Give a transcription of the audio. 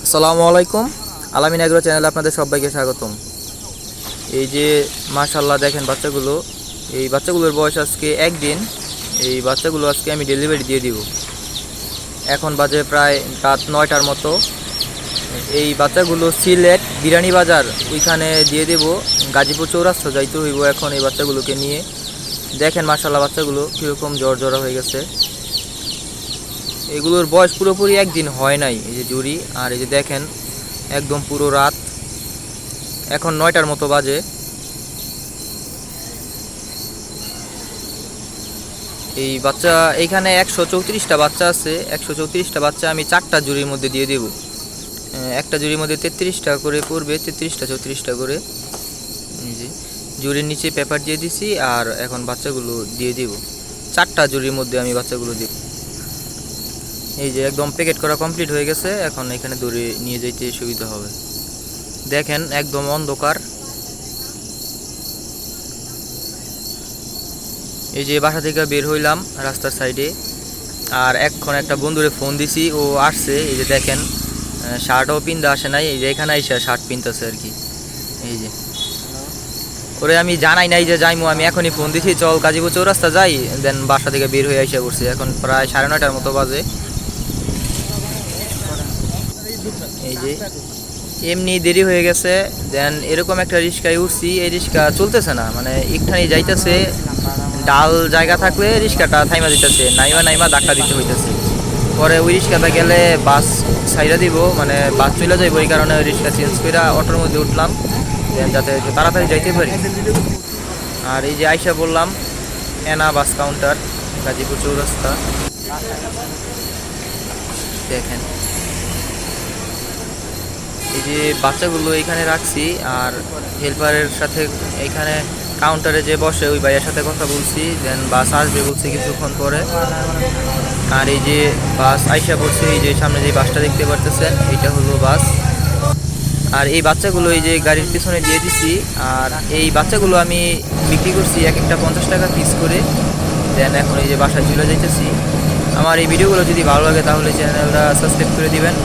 আসসালামু আলাইকুম। আলামিন এগ্রো চ্যানেলে আপনাদের সবাইকে স্বাগতম। এই যে মাশাআল্লাহ দেখেন বাচ্চাগুলো, এই বাচ্চাগুলোর বয়স আজকে একদিন। এই বাচ্চাগুলো আজকে আমি ডেলিভারি দিয়ে দিব। এখন বাজে প্রায় রাত 9টার মতো। এই বাচ্চাগুলো সিলেট বিরানি বাজার ওইখানে দিয়ে দেব। গাজীপুর চৌরাস্তা যাইতে হইব এখন এই বাচ্চাগুলোকে নিয়ে। দেখেন মাশাআল্লাহ বাচ্চাগুলো কীরকম জ্বর হয়ে গেছে। এগুলোর বয়স পুরোপুরি একদিন হয় নাই। এই যে জুড়ি, আর এই যে দেখেন একদম পুরো রাত, এখন 9টার মতো বাজে। এই বাচ্চা এইখানে 134টা বাচ্চা আছে। 134টা বাচ্চা আমি 4টা জুড়ির মধ্যে দিয়ে দেব। একটা জুড়ির মধ্যে 33 টাকা করে পড়বে, 33টা 34টা করে। এই যে জুড়ির নিচে পেপার দিয়ে দিছি, আর এখন বাচ্চাগুলো দিয়ে দিব। 4টা জুড়ির মধ্যে আমি বাচ্চাগুলো দিব। এই যে একদম প্যাকেট করা কমপ্লিট হয়ে গেছে। এখন এখানে দড়ি নিয়ে যাইতে সুবিধা হবে। দেখেন একদম অন্ধকার। এই যে বাসা থেকে বের হইলাম রাস্তার সাইডে, আর এখন একটা বন্ধুরে ফোন দিছি, ও আসছে। এই যে দেখেন শার্টও পিনতে আসে নাই, এই যে এখানে এসে শার্ট পিনতেছে আর কি। এই যে ওরে আমি জানাই নাই যে যাইমু, আমি এখনই ফোন দিছি চল গাজীপুর চৌরাস্তা যাই। দেন বাসা থেকে বের হয়ে এসে পড়ছি, এখন প্রায় 9:30টার মতো বাজে। এই যে এমনি দেরি হয়ে গেছে। দেন এরকম একটা রিক্সায় উঠছি, এই রিক্সা চলতেছে না, মানে একখানি যাইতেছে। ডাল জায়গা থাকলে রিক্সাটা থাইমা দিতেছে, নাইমা ধাক্কা দিতে হইতেছে। পরে ওই রিক্সাটা গেলে বাস সাইডা দিব, মানে বাস চলে যাইব। এই কারণে ওই রিক্সা চেঞ্জ করে অটোর মধ্যে উঠলাম, দেন যাতে একটু তাড়াতাড়ি যাইতে পারি। আর এই যে আইসা বললাম এনা বাস কাউন্টার, গাজীপুর চৌরাস্তা। দেখেন এই যে বাচ্চাগুলো এখানে রাখছি, আর হেল্পারের সাথে এখানে কাউন্টারে যে বসে ওই ভাইয়ের সাথে কথা বলছি। দেন বাস আসবে বলছে কিছুক্ষণ পরে। আর এই যে বাস আইসা পড়ছে, এই যে সামনে যে বাসটা দেখতে পারতেছেন এটা হলো বাস। আর এই বাচ্চাগুলো এই যে গাড়ির পিছনে দিয়ে দিছি। আর এই বাচ্চাগুলো আমি বিক্রি করছি এক একটা 50 টাকা পিস করে। দেন এখন এই যে বাসায় চলে যাইতেছি। আমার এই ভিডিওগুলো যদি ভালো লাগে তাহলে চ্যানেলটা সাবস্ক্রাইব করে দিবেন।